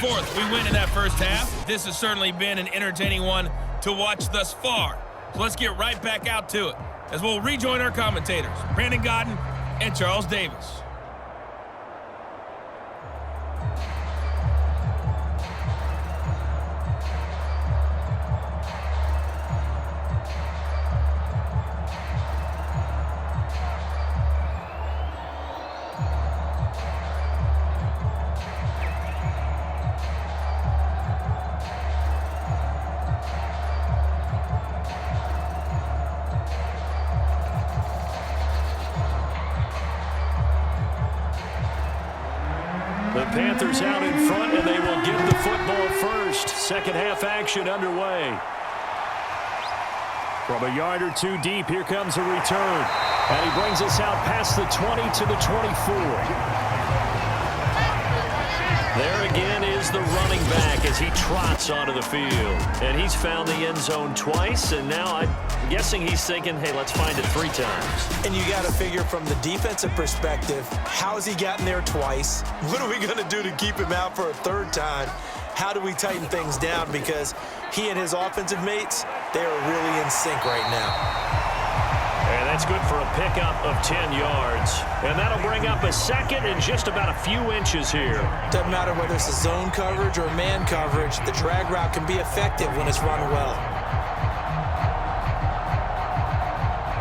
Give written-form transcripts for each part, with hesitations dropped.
4th, we win in that first half. This has certainly been an entertaining one to watch thus far. So let's get right back out to it as we'll rejoin our commentators, Brandon Godden and Charles Davis. The Panthers out in front, and they will get the football first. Second half action underway. From a yard or two deep, here comes a return. And he brings us out past the 20 to the 24. There again is the running back as he trots onto the field. And he's found the end zone twice, and now I'm guessing he's thinking, hey, let's find it 3 times. And you got to figure from the defensive perspective, how has he gotten there twice? What are we going to do to keep him out for a 3rd time? How do we tighten things down? Because he and his offensive mates, they are really in sync right now. And that's good for a pickup of 10 yards. And that'll bring up a second and just about a few inches here. Doesn't matter whether it's a zone coverage or man coverage, the drag route can be effective when it's run well.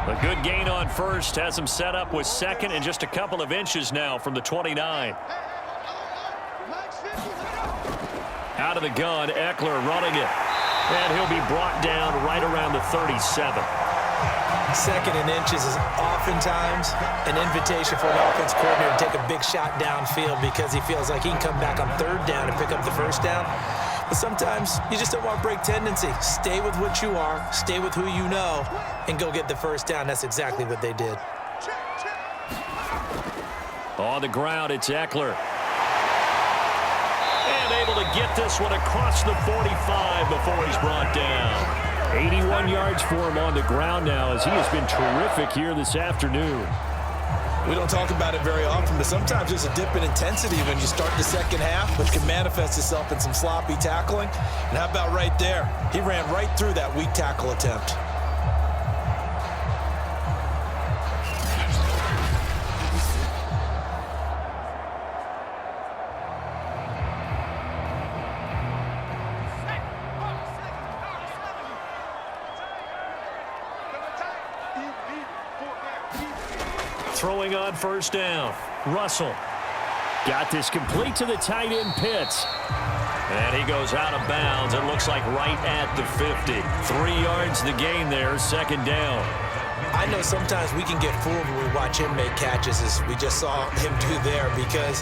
A good gain on first has him set up with second and just a couple of inches now from the 29. Out of the gun, Eckler running it. And he'll be brought down right around the 37. Second and inches is oftentimes an invitation for an offense coordinator to take a big shot downfield because he feels like he can come back on 3rd down and pick up the 1st down. But sometimes you just don't want to break tendency. Stay with what you are, stay with who you know, and go get the 1st down. That's exactly what they did. On the ground, it's Eckler. And able to get this one across the 45 before he's brought down. 81 yards for him on the ground now as he has been terrific here this afternoon. We don't talk about it very often, but sometimes there's a dip in intensity when you start the second half, which can manifest itself in some sloppy tackling. And how about right there? He ran right through that weak tackle attempt. Throwing on 1st down. Russell got this complete to the tight end Pitts. And he goes out of bounds. It looks like right at the 50. 3 yards the gain there, 2nd down. I know sometimes we can get fooled when we watch him make catches as we just saw him do there because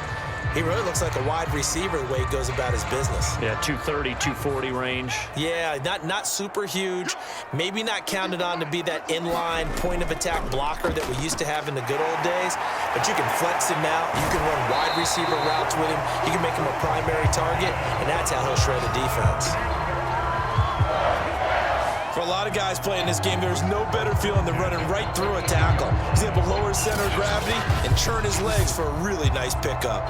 he really looks like a wide receiver the way he goes about his business. Yeah, 230, 240 range. Yeah, not super huge. Maybe not counted on to be that inline point-of-attack blocker that we used to have in the good old days. But you can flex him out. You can run wide receiver routes with him. You can make him a primary target, and that's how he'll shred a defense. For a lot of guys playing this game, there's no better feeling than running right through a tackle. He's able to lower his center of gravity and churn his legs for a really nice pickup.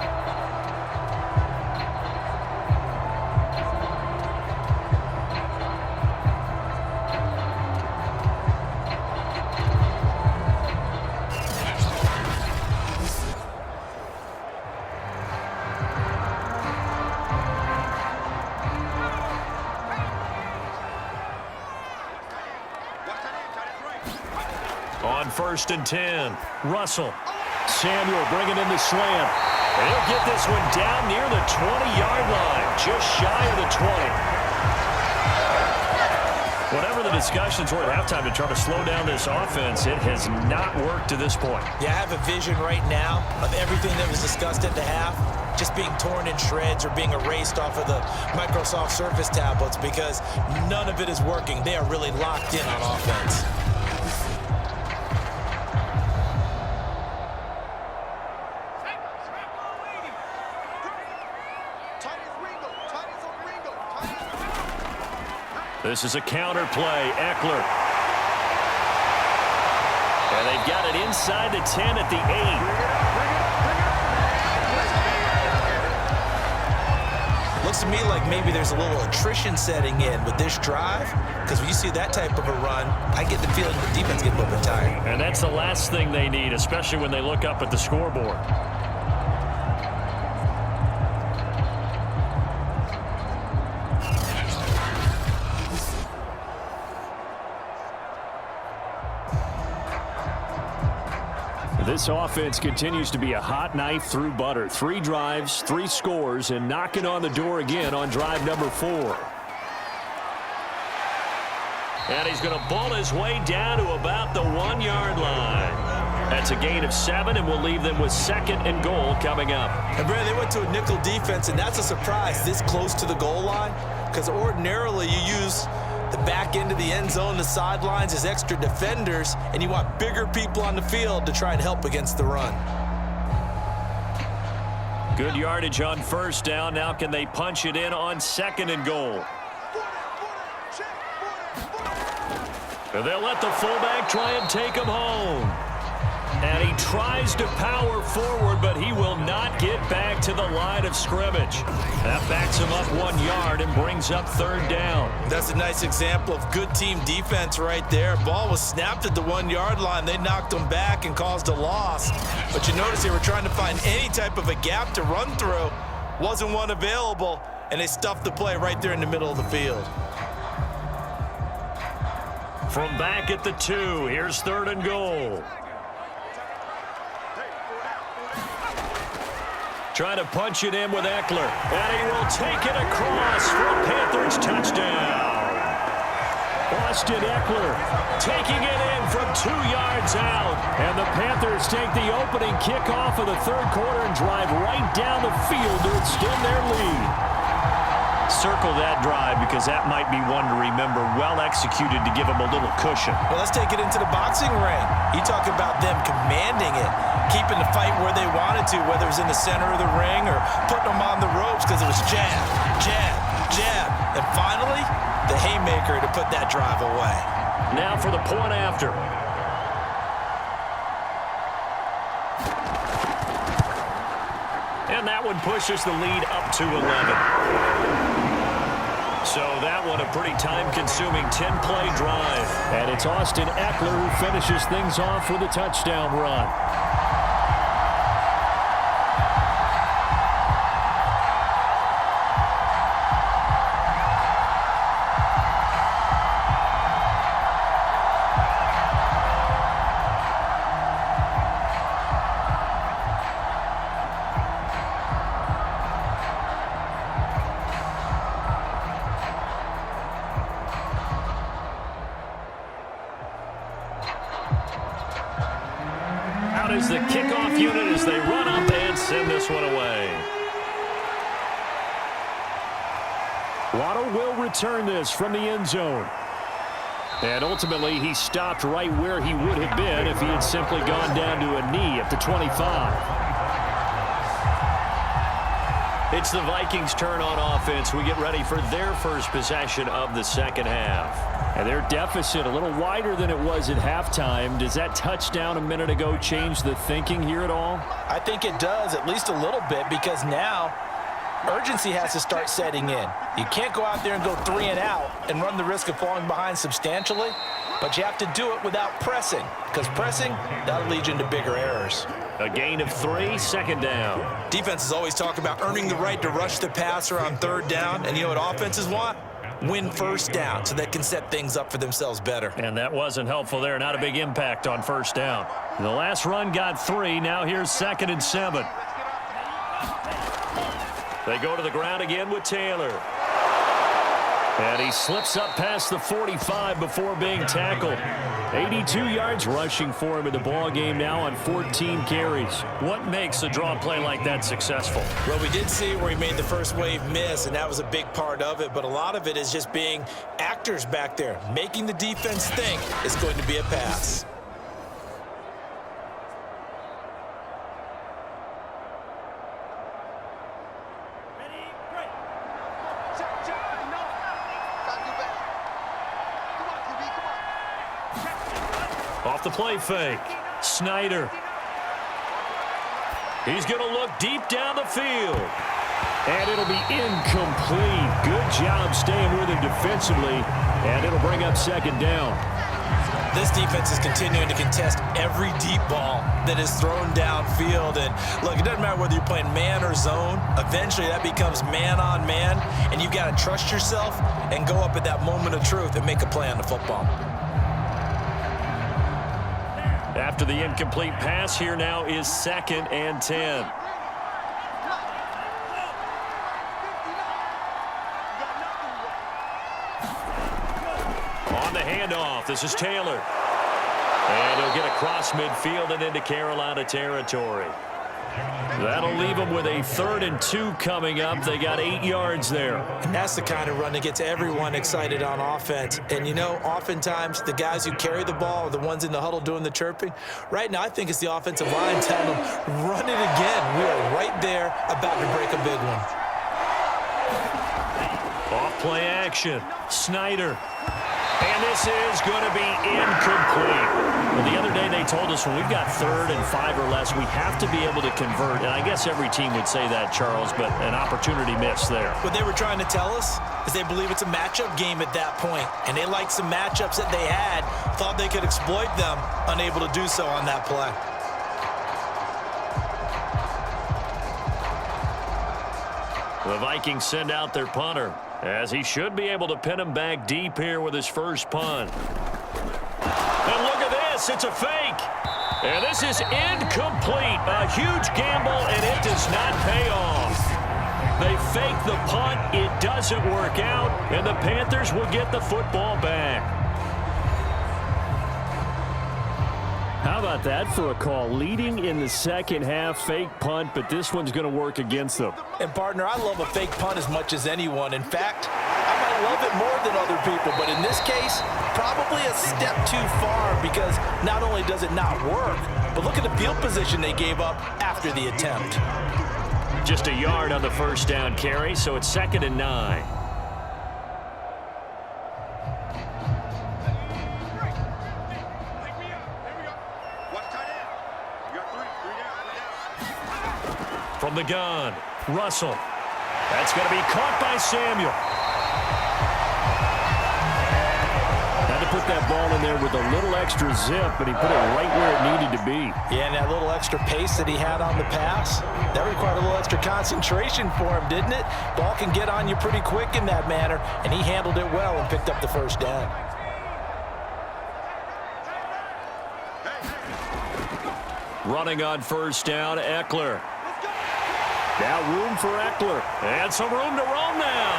On 1st and 10, Russell. Samuel bringing in the slant. And he'll get this one down near the 20-yard line, just shy of the 20. Whatever the discussions were at halftime to try to slow down this offense, it has not worked to this point. Yeah, I have a vision right now of everything that was discussed at the half just being torn in shreds or being erased off of the Microsoft Surface tablets because none of it is working. They are really locked in on offense. This is a counter play. Eckler. And they've got it inside the 10 at the 8. looks to me like maybe there's a little attrition setting in with this drive, because when you see that type of a run, I get the feeling the defense getting a little bit tired. And that's the last thing they need, especially when they look up at the scoreboard. This offense continues to be a hot knife through butter. 3 drives, 3 scores, and knocking on the door again on drive number 4. And he's going to ball his way down to about the 1-yard line. That's a gain of 7, and we'll leave them with 2nd and goal coming up. And Brad, they went to a nickel defense, and that's a surprise this close to the goal line, because ordinarily you use the back end of the end zone, the sidelines as extra defenders, and you want bigger people on the field to try and help against the run. Good yardage on first down. Now can they punch it in on 2nd and goal? And they'll let the fullback try and take him home. And he tries to power forward, but he will not get back to the line of scrimmage. That backs him up 1 yard and brings up 3rd down. That's a nice example of good team defense right there. Ball was snapped at the 1-yard line. They knocked him back and caused a loss. But you notice they were trying to find any type of a gap to run through. Wasn't one available, and they stuffed the play right there in the middle of the field. From back at the 2, here's 3rd and goal. Trying to punch it in with Eckler. And he will take it across for a Panthers touchdown. Austin Eckler taking it in from 2 yards out. And the Panthers take the opening kickoff of the 3rd quarter and drive right down the field to extend their lead. Circle that drive because that might be one to remember. Well executed to give them a little cushion. Well, let's take it into the boxing ring. You talk about them commanding it, keeping the fight where they wanted to, whether it was in the center of the ring or putting them on the ropes because it was jab, jab, jab. And finally, the haymaker to put that drive away. Now for the point after. And that one pushes the lead up to 11. So that one a pretty time-consuming 10-play drive. And it's Austin Eckler who finishes things off with a touchdown run. Is the kickoff unit as they run up and send this one away. Waddle will return this from the end zone. And ultimately, he stopped right where he would have been if he had simply gone down to a knee at the 25. It's the Vikings' turn on offense. We get ready for their first possession of the 2nd half. And their deficit a little wider than it was at halftime. Does that touchdown a minute ago change the thinking here at all? I think it does, at least a little bit, because now urgency has to start setting in. You can't go out there and go 3 and out and run the risk of falling behind substantially, but you have to do it without pressing, because pressing, that'll lead you into bigger errors. A gain of 3, 2nd down. Defenses always talk about earning the right to rush the passer on 3rd down, and you know what offenses want? Win 1st down so they can set things up for themselves better. And that wasn't helpful there. Not a big impact on 1st down. The last run got 3. Now here's 2nd and 7. They go to the ground again with Taylor. And he slips up past the 45 before being tackled. 82 yards rushing for him in the ball game now on 14 carries. What makes a draw play like that successful? Well, we did see where he made the first wave miss, and that was a big part of it. But a lot of it is just being actors back there, making the defense think it's going to be a pass. Off the play fake. Snyder. He's going to look deep down the field. And it'll be incomplete. Good job staying with him defensively, and it'll bring up second down. This defense is continuing to contest every deep ball that is thrown downfield. And look, it doesn't matter whether you're playing man or zone. Eventually, that becomes man on man, and you've got to trust yourself and go up at that moment of truth and make a play on the football. After the incomplete pass, here now is 2nd and 10. On the handoff, this is Taylor. And he'll get across midfield and into Carolina territory. That'll leave them with a 3rd and 2 coming up. They got 8 yards there. And that's the kind of run that gets everyone excited on offense. And, you know, oftentimes the guys who carry the ball are the ones in the huddle doing the chirping. Right now, I think it's the offensive line telling them, run it again. We are right there about to break a big one. Off play action. Snyder. And this is going to be incomplete. Well, the other day they told us when we've got 3rd and 5 or less, we have to be able to convert. And I guess every team would say that, Charles, but an opportunity missed there. What they were trying to tell us is they believe it's a matchup game at that point. And they liked some matchups that they had, thought they could exploit them, unable to do so on that play. The Vikings send out their punter, as he should be able to pin him back deep here with his first punt. And look at this, it's a fake. And this is incomplete. A huge gamble, and it does not pay off. They fake the punt, it doesn't work out, and the Panthers will get the football back. How about that for a call? Leading in the second half, fake punt, but this one's going to work against them. And, partner, I love a fake punt as much as anyone. In fact, I might love it more than other people, but in this case, probably a step too far because not only does it not work, but look at the field position they gave up after the attempt. Just a yard on the first down carry, so it's 2nd and 9. From the gun, Russell. That's going to be caught by Samuel. Had to put that ball in there with a little extra zip, but he put it right where it needed to be. Yeah, and that little extra pace that he had on the pass, that required a little extra concentration for him, didn't it? Ball can get on you pretty quick in that manner, and he handled it well and picked up the first down. Running on first down, Eckler. Now room for Eckler. And some room to roam now.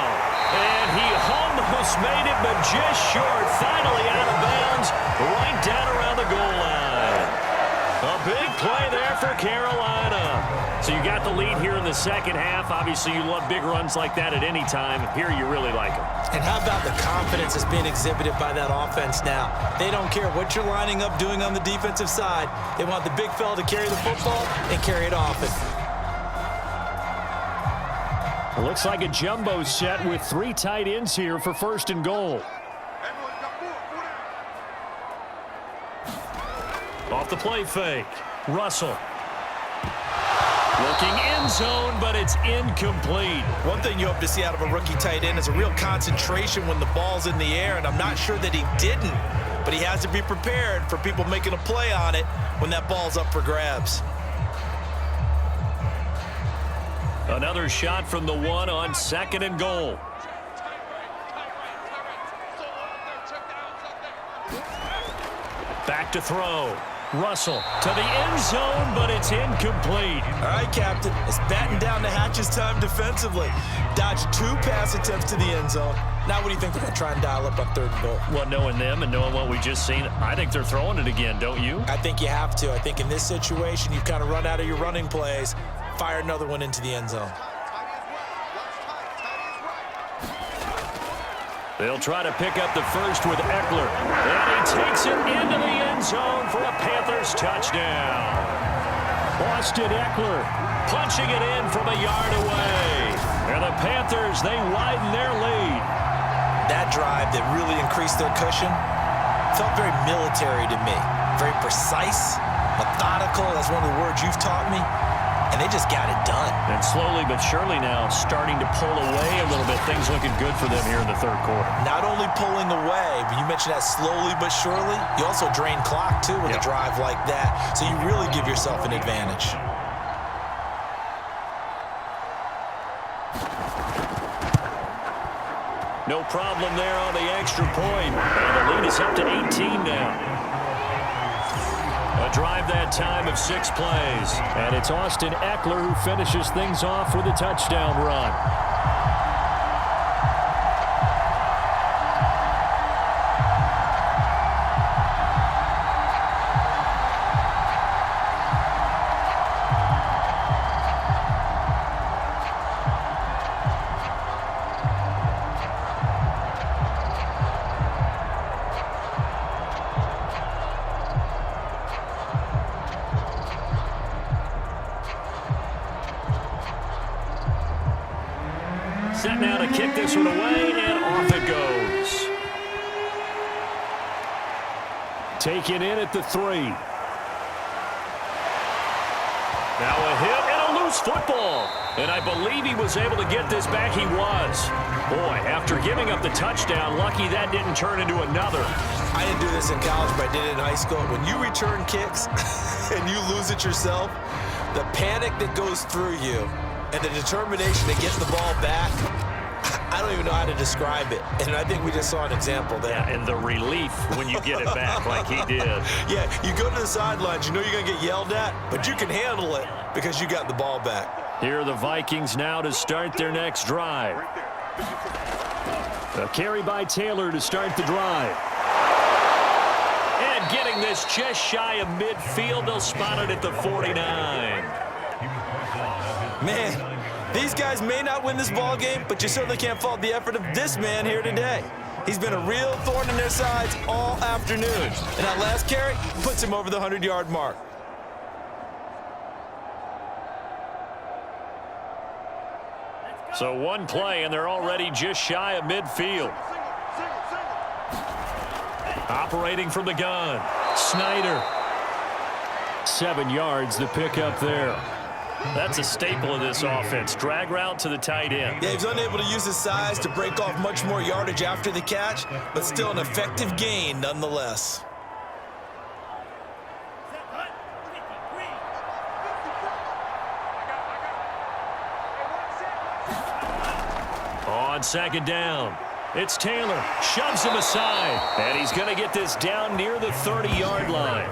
And he almost made it, but just short. Finally out of bounds, right down around the goal line. A big play there for Carolina. So you got the lead here in the second half. Obviously, you love big runs like that at any time. Here, you really like them. And how about the confidence that's being exhibited by that offense now? They don't care what you're lining up doing on the defensive side. They want the big fella to carry the football and carry it often. It looks like a jumbo set with 3 tight ends here for 1st and goal. Off the play fake. Russell. Looking end zone, but it's incomplete. One thing you hope to see out of a rookie tight end is a real concentration when the ball's in the air, and I'm not sure that he didn't, but he has to be prepared for people making a play on it when that ball's up for grabs. Another shot from the 1 on 2nd and goal. Back to throw. Russell to the end zone, but it's incomplete. All right, Captain. It's batting down the hatches time defensively. Dodged 2 pass attempts to the end zone. Now what do you think they're going to try and dial up on 3rd and goal? Well, knowing them and knowing what we just seen, I think they're throwing it again, don't you? I think you have to. I think in this situation, you've kind of run out of your running plays. Fire another one into the end zone. They'll try to pick up the first with Eckler. And he takes it into the end zone for a Panthers touchdown. Austin Eckler punching it in from a yard away. And the Panthers, they widen their lead. That drive that really increased their cushion felt very military to me. Very precise, methodical. That's one of the words you've taught me. and they just got it done. And slowly but surely now starting to pull away a little bit. Things looking good for them here in the third quarter. Not only pulling away, but you mentioned that slowly but surely. You also drain clock, too, with a drive like that. So you really give yourself an advantage. No problem there on the extra point. And the lead is up to 18 now. A drive that time of 6 plays. And it's Austin Eckler who finishes things off with a touchdown run. Set now to kick this one away, and off it goes. Taken in at the 3. Now a hit and a loose football. And I believe he was able to get this back. He was. Boy, after giving up the touchdown, lucky that didn't turn into another. I didn't do this in college, but I did it in high school. When you return kicks and you lose it yourself, the panic that goes through you and the determination to get the ball back, I don't even know how to describe it. And I think we just saw an example there. Yeah, and the relief when you get it back like he did. Yeah, you go to the sidelines, you know you're going to get yelled at, but you can handle it because you got the ball back. Here are the Vikings now to start their next drive. A carry by Taylor to start the drive. And getting this just shy of midfield, they'll spot it at the 49. Man, these guys may not win this ball game, but you certainly can't fault the effort of this man here today. He's been a real thorn in their sides all afternoon. And that last carry puts him over the 100-yard mark. So one play, and they're already just shy of midfield. Operating from the gun, Snyder. 7 yards to pick up there. That's a staple of this offense. Drag route to the tight end. Yeah, he's unable to use his size to break off much more yardage after the catch, but still an effective gain nonetheless. On second down, it's Taylor. Shoves him aside, and he's going to get this down near the 30-yard line.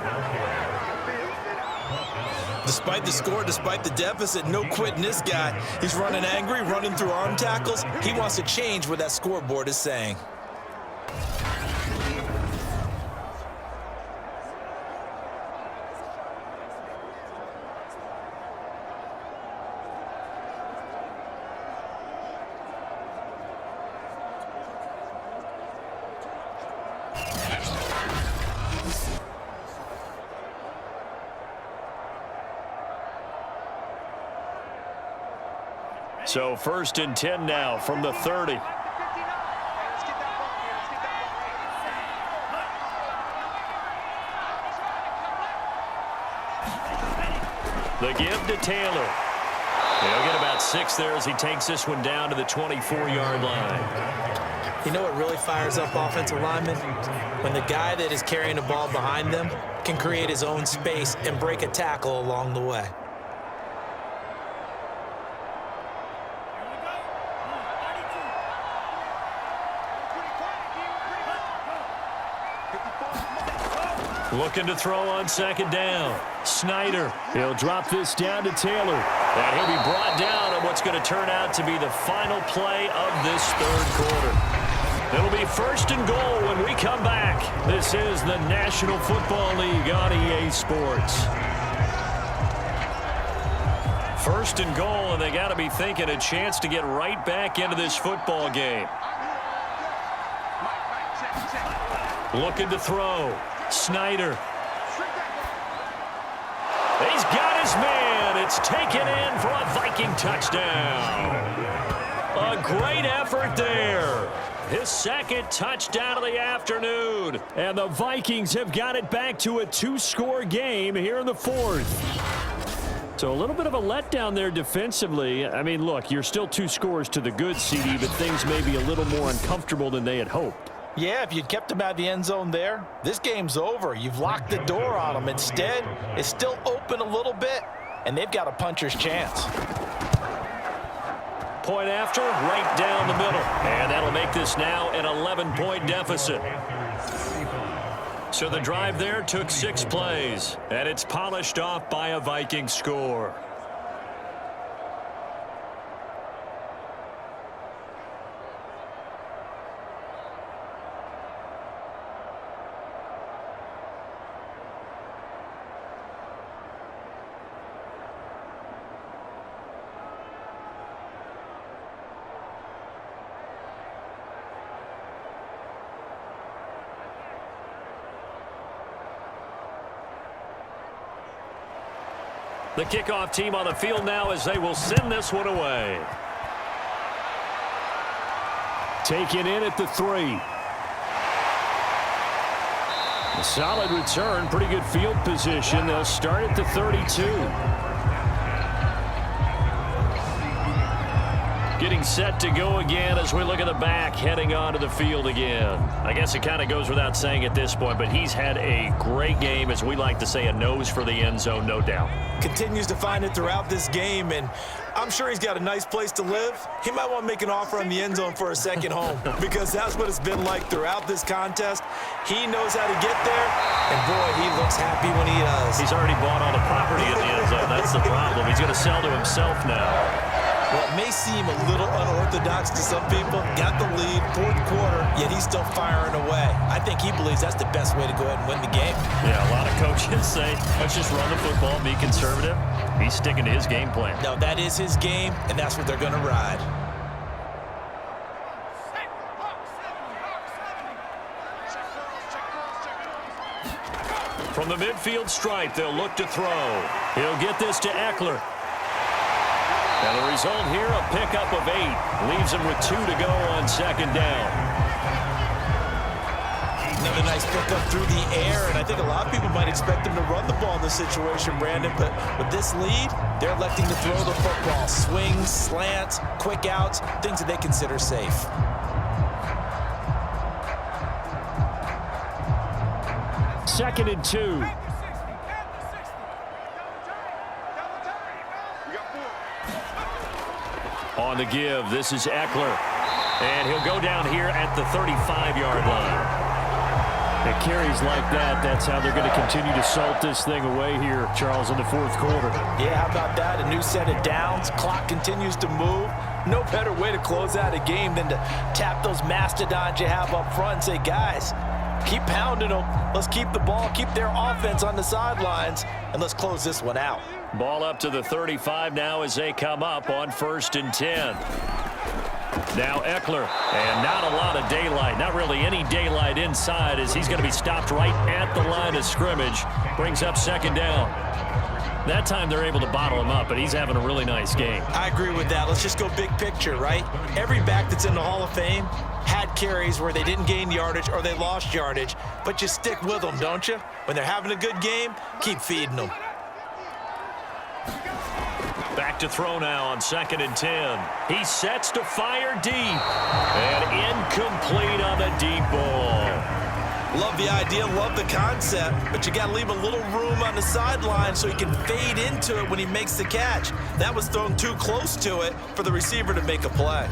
Despite the score, despite the deficit, no quitting this guy. He's running angry, running through arm tackles. He wants to change what that scoreboard is saying. So 1st and 10 now from the 30. The give to Taylor. He'll get about 6 there as he takes this one down to the 24-yard line. You know what really fires up offensive linemen? When the guy that is carrying the ball behind them can create his own space and break a tackle along the way. Looking to throw on second down. Snyder. He'll drop this down to Taylor. And he'll be brought down on what's going to turn out to be the final play of this third quarter. It'll be 1st and goal when we come back. This is the National Football League on EA Sports. 1st and goal, and they got to be thinking a chance to get right back into this football game. Looking to throw. Snyder. He's got his man. It's taken in for a Viking touchdown. A great effort there. His 2nd touchdown of the afternoon. And the Vikings have got it back to a 2-score game here in the 4th. So a little bit of a letdown there defensively. I mean, look, you're still 2 scores to the good, CD, but things may be a little more uncomfortable than they had hoped. Yeah, if you'd kept him out of the end zone there, this game's over. You've locked the door on him. Instead, it's still open a little bit, and they've got a puncher's chance. Point after, right down the middle. And that'll make this now an 11-point deficit. So the drive there took 6 plays, and it's polished off by a Viking score. The kickoff team on the field now as they will send this one away. Taken in at the 3. A solid return, pretty good field position. They'll start at the 32. Getting set to go again as we look at the back heading onto the field again. I guess it kind of goes without saying at this point, but he's had a great game, as we like to say, a nose for the end zone, no doubt. Continues to find it throughout this game, and I'm sure he's got a nice place to live. He might want to make an offer on the end zone for a second home because that's what it's been like throughout this contest. He knows how to get there, and boy, he looks happy when he does. He's already bought all the property in the end zone. That's the problem. He's going to sell to himself now. Well, it may seem a little unorthodox to some people. Got the lead, 4th quarter, yet he's still firing away. I think he believes that's the best way to go ahead and win the game. Yeah, a lot of coaches say, let's just run the football, be conservative. He's sticking to his game plan. No, that is his game, and that's what they're going to ride. From the midfield stripe, they'll look to throw. He'll get this to Eckler. And the result here, a pickup of 8. Leaves him with 2 to go on 2nd down. Another nice pickup through the air, and I think a lot of people might expect him to run the ball in this situation, Brandon, but with this lead, they're electing to throw the football. Swings, slants, quick outs, things that they consider safe. Second and 2. On the give, this is Eckler. And he'll go down here at the 35-yard line. It carries like that. That's how they're going to continue to salt this thing away here, Charles, in the 4th quarter. Yeah, how about that? A new set of downs. Clock continues to move. No better way to close out a game than to tap those mastodons you have up front and say, guys, keep pounding them. Let's keep the ball, keep their offense on the sidelines, and let's close this one out. Ball up to the 35 now as they come up on 1st and 10. Now Eckler, and not a lot of daylight, not really any daylight inside as he's going to be stopped right at the line of scrimmage. Brings up 2nd down. That time they're able to bottle him up, but he's having a really nice game. I agree with that. Let's just go big picture, right? Every back that's in the Hall of Fame had carries where they didn't gain yardage or they lost yardage, but you stick with them, don't you? When they're having a good game, keep feeding them. Back to throw now on 2nd and 10. He sets to fire deep. And incomplete on the deep ball. Love the idea, love the concept, but you got to leave a little room on the sideline so he can fade into it when he makes the catch. That was thrown too close to it for the receiver to make a play.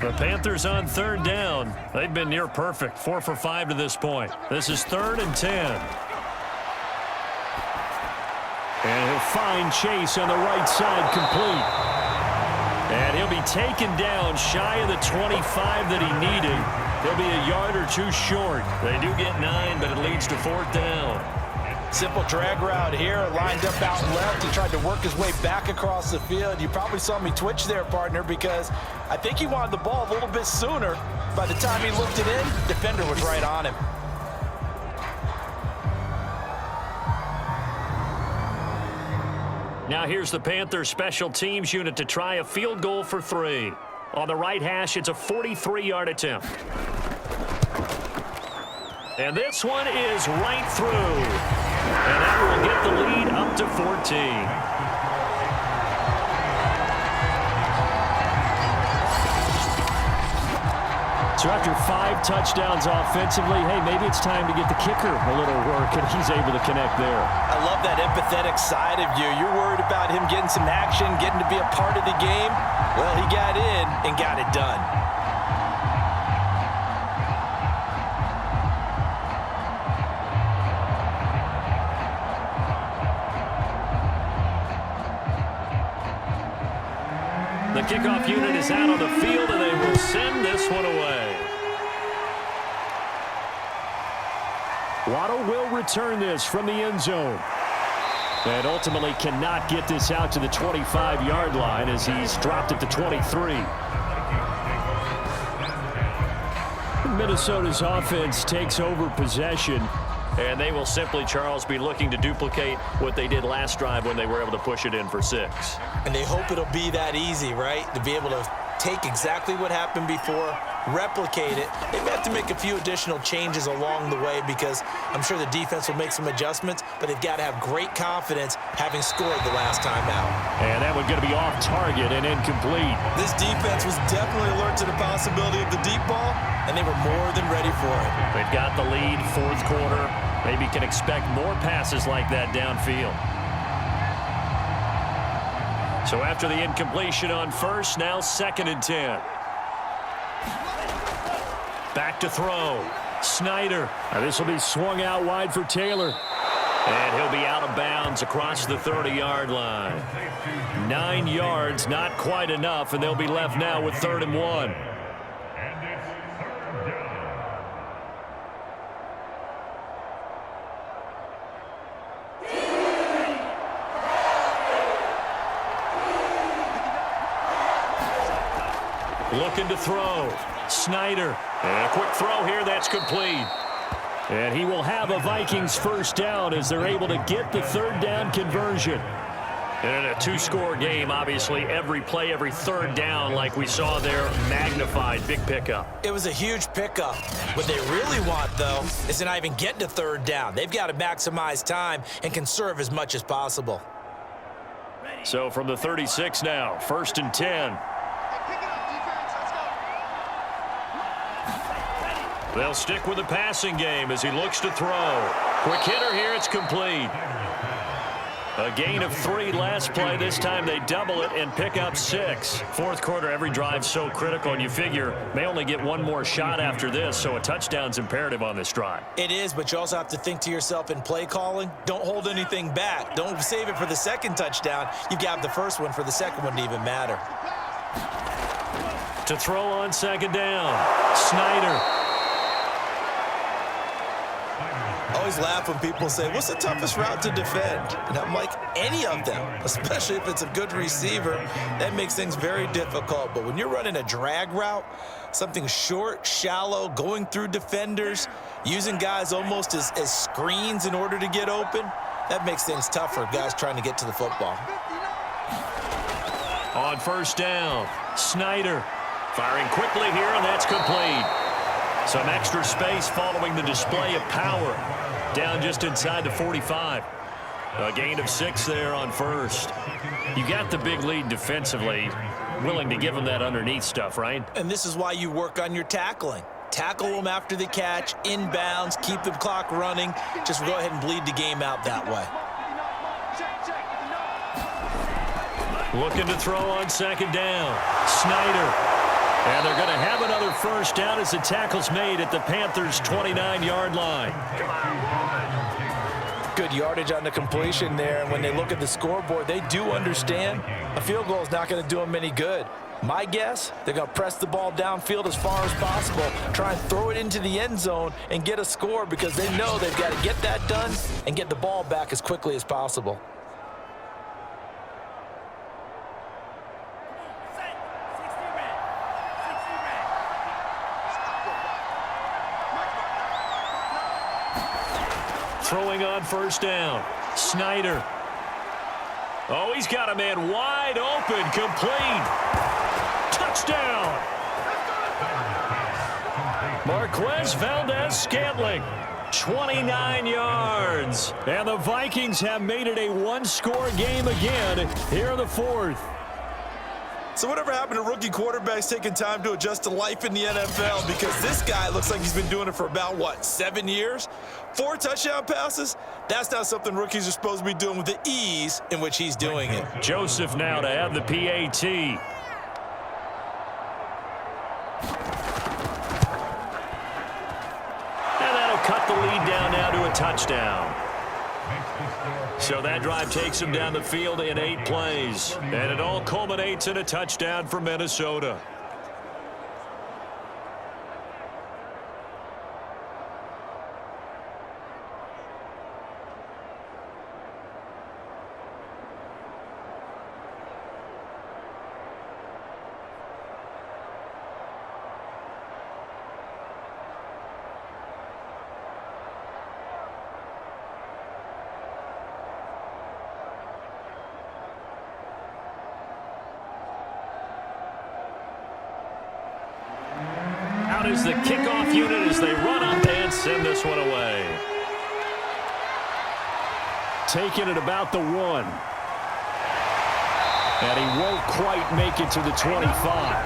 The Panthers on 3rd down. They've been near perfect, 4 for 5 to this point. This is 3rd and 10. And he'll find Chase on the right side complete. And he'll be taken down shy of the 25 that he needed. He'll be a yard or 2 short. They do get 9, but it leads to 4th down. Simple drag route here, lined up out left. He tried to work his way back across the field. You probably saw me twitch there, partner, because I think he wanted the ball a little bit sooner. By the time he looked it in, defender was right on him. Now here's the Panthers special teams unit to try a field goal for 3. On the right hash, it's a 43-yard attempt. And this one is right through. And that will get the lead up to 14. So after 5 touchdowns offensively, hey, maybe it's time to get the kicker a little work, and he's able to connect there. I love that empathetic side of you. You're worried about him getting some action, getting to be a part of the game. Well, he got in and got it done. The kickoff unit is out on the field, and they will send this one away. Waddle will return this from the end zone. And ultimately cannot get this out to the 25-yard line as he's dropped at the 23. Minnesota's offense takes over possession. And they will simply, Charles, be looking to duplicate what they did last drive when they were able to push it in for 6. And they hope it'll be that easy, right? To be able to take exactly what happened before, replicate it. They may have to make a few additional changes along the way because I'm sure the defense will make some adjustments, but they've got to have great confidence having scored the last time out. And that one's going to be off target and incomplete. This defense was definitely alert to the possibility of the deep ball, and they were more than ready for it. They've got the lead, 4th quarter. Maybe can expect more passes like that downfield. So after the incompletion on 1st, now 2nd and 10. Back to throw. Snyder. Now this will be swung out wide for Taylor. And he'll be out of bounds across the 30-yard line. 9 yards, not quite enough, and they'll be left now with 3rd and 1. Looking to throw. Snyder. And a quick throw here. That's complete. And he will have a Vikings 1st down as they're able to get the 3rd down conversion. And in a 2-score game, obviously, every play, every 3rd down, like we saw there, magnified. Big pickup. It was a huge pickup. What they really want, though, is to not even get to 3rd down. They've got to maximize time and conserve as much as possible. So from the 36 now, 1st and 10. They'll stick with the passing game as he looks to throw. Quick hitter here, it's complete. A gain of 3 last play. This time they double it and pick up 6. 4th quarter, every drive so critical, and you figure may only get one more shot after this, so a touchdown's imperative on this drive. It is, but you also have to think to yourself in play calling, don't hold anything back. Don't save it for the 2nd touchdown. You've got the 1st one for the 2nd one to even matter. To throw on 2nd down, Snyder. I always laugh when people say, what's the toughest route to defend? And I'm like, any of them, especially if it's a good receiver. That makes things very difficult. But when you're running a drag route, something short, shallow, going through defenders, using guys almost as screens in order to get open, that makes things tougher, guys trying to get to the football. On 1st down, Snyder firing quickly here, and that's complete. Some extra space following the display of power. Down just inside the 45. A gain of 6 there on 1st. You got the big lead defensively. Willing to give them that underneath stuff, right? And this is why you work on your tackling. Tackle them after the catch, inbounds, keep the clock running. Just go ahead and bleed the game out that way. Looking to throw on 2nd down. Snyder. And they're going to have another 1st down as the tackle's made at the Panthers' 29-yard line. Good yardage on the completion there. And when they look at the scoreboard, they do understand a field goal is not going to do them any good. My guess, they're going to press the ball downfield as far as possible, try and throw it into the end zone and get a score because they know they've got to get that done and get the ball back as quickly as possible. Throwing on 1st down. Snyder. Oh, he's got a man wide open, complete. Touchdown. Marquez Valdez-Scantling, 29 yards. And the Vikings have made it a one-score game again here in the fourth. So whatever happened to rookie quarterbacks taking time to adjust to life in the NFL? Because this guy looks like he's been doing it for about, 7 years? 4 touchdown passes? That's not something rookies are supposed to be doing with the ease in which he's doing it. Joseph now to have the PAT. And that'll cut the lead down now to a touchdown. So that drive takes him down the field in 8 plays. And it all culminates in a touchdown for Minnesota. Out is the kickoff unit as they run up and send this one away. Taking it about the 1. And he won't quite make it to the 25.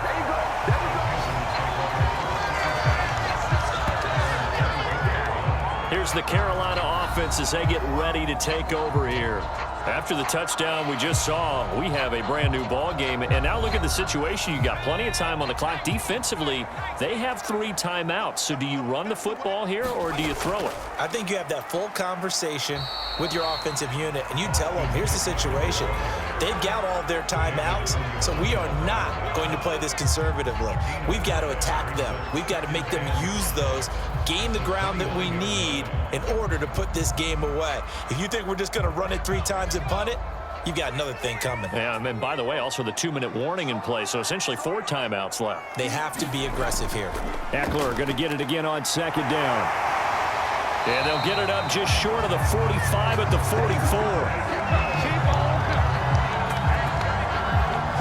Here's the Carolina offense as they get ready to take over here. After the touchdown we just saw, we have a brand new ball game. And now look at the situation. You got plenty of time on the clock. Defensively, they have 3 timeouts. So do you run the football here or do you throw it? I think you have that full conversation with your offensive unit, and you tell them, here's the situation. They've got all their timeouts, so we are not going to play this conservatively. We've got to attack them. We've got to make them use those, gain the ground that we need in order to put this game away. If you think we're just going to run it 3 times and punt it, you've got another thing coming. Yeah, and by the way, also the 2-minute warning in play, so essentially 4 timeouts left. They have to be aggressive here. Eckler going to get it again on 2nd down. And they'll get it up just short of the 45 at the 44.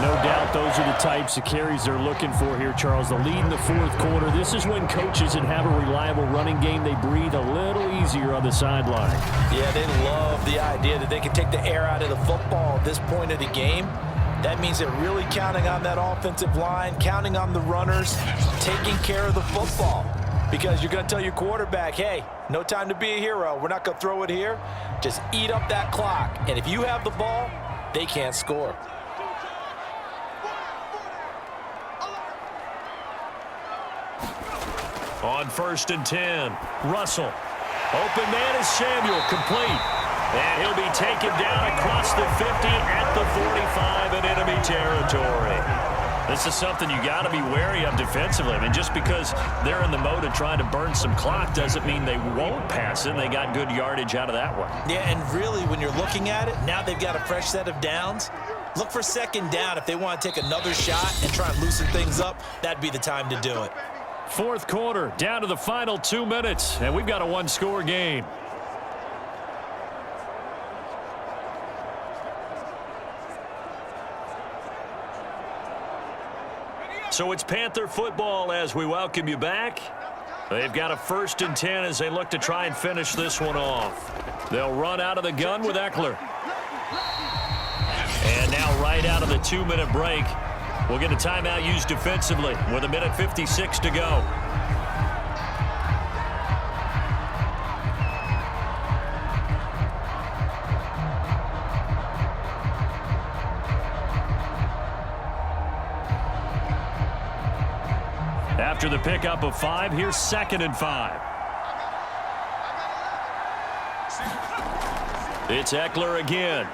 No doubt those are the types of carries they're looking for here, Charles. The lead in the 4th quarter. This is when coaches that have a reliable running game, they breathe a little easier on the sideline. Yeah, they love the idea that they can take the air out of the football at this point of the game. That means they're really counting on that offensive line, counting on the runners, taking care of the football. Because you're going to tell your quarterback, hey, no time to be a hero. We're not going to throw it here. Just eat up that clock. And if you have the ball, they can't score. On 1st and 10, Russell. Open man is Samuel, complete. And he'll be taken down across the 50 at the 45 in enemy territory. This is something you got to be wary of defensively. I mean, just because they're in the mode of trying to burn some clock doesn't mean they won't pass it. They got good yardage out of that one. Yeah, and really, when you're looking at it, now they've got a fresh set of downs. Look for 2nd down. If they want to take another shot and try and loosen things up, that'd be the time to do it. 4th quarter, down to the final 2 minutes, and we've got a 1-score game. So it's Panther football as we welcome you back. They've got a 1st and 10 as they look to try and finish this one off. They'll run out of the gun with Eckler. And now right out of the 2-minute break, we'll get a timeout used defensively with 1:56 to go. After the pickup of 5, here's 2nd and 5. It's Eckler again.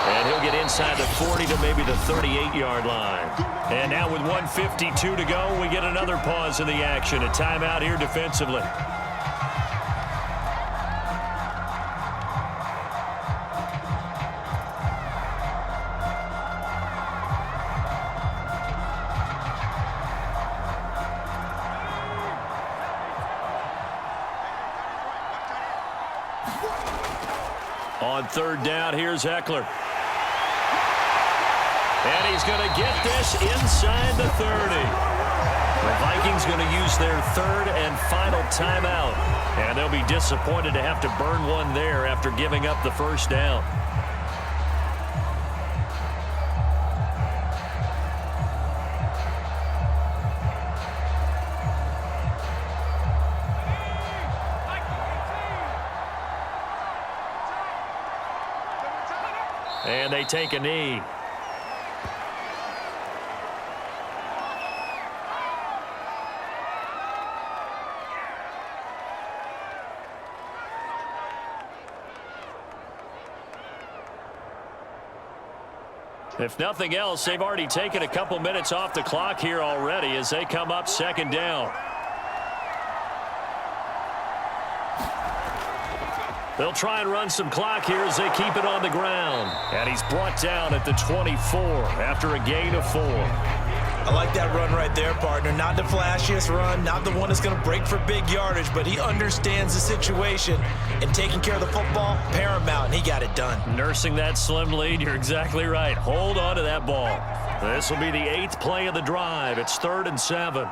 And he'll get inside the 40 to maybe the 38-yard line. And now with 1:52 to go, we get another pause in the action. A timeout here defensively. On 3rd down, here's Eckler. And he's going to get this inside the 30. The Vikings going to use their third and final timeout. And they'll be disappointed to have to burn one there after giving up the first down. And they take a knee. If nothing else, they've already taken a couple minutes off the clock here already as they come up second down. They'll try and run some clock here as they keep it on the ground. And he's brought down at the 24 after a gain of 4. I like that run right there, partner. Not the flashiest run, not the one that's going to break for big yardage, but he understands the situation, and taking care of the football, paramount, and he got it done. Nursing that slim lead, you're exactly right. Hold on to that ball. This will be the 8th play of the drive. It's 3rd and 7.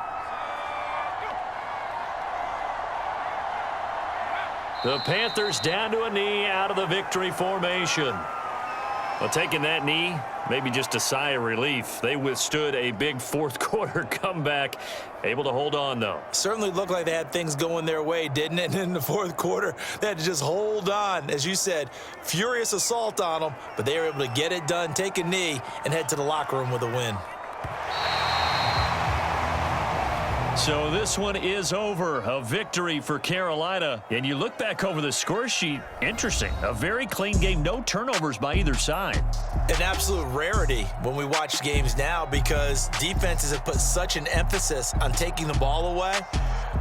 The Panthers down to a knee out of the victory formation. Well, taking that knee, maybe just a sigh of relief. They withstood a big fourth-quarter comeback. Able to hold on, though. Certainly looked like they had things going their way, didn't it? And in the fourth quarter, they had to just hold on. As you said, furious assault on them, but they were able to get it done, take a knee, and head to the locker room with a win. So this one is over. A victory for Carolina. And you look back over the score sheet, interesting. A very clean game. No turnovers by either side. An absolute rarity when we watch games now because defenses have put such an emphasis on taking the ball away.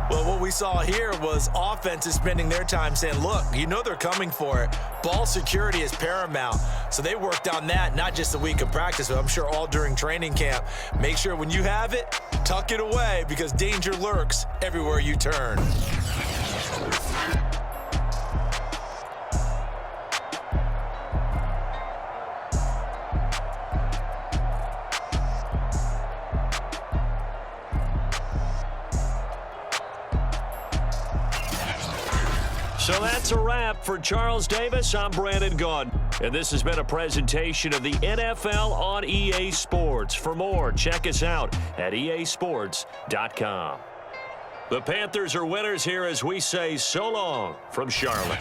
Well, what we saw here was offenses spending their time saying, look, you know they're coming for it. Ball security is paramount. So they worked on that, not just a week of practice, but I'm sure all during training camp. Make sure when you have it, tuck it away because danger lurks everywhere you turn. So that's a wrap for Charles Davis. I'm Brandon Gaudin. And this has been a presentation of the NFL on EA Sports. For more, check us out at easports.com. The Panthers are winners here as we say so long from Charlotte.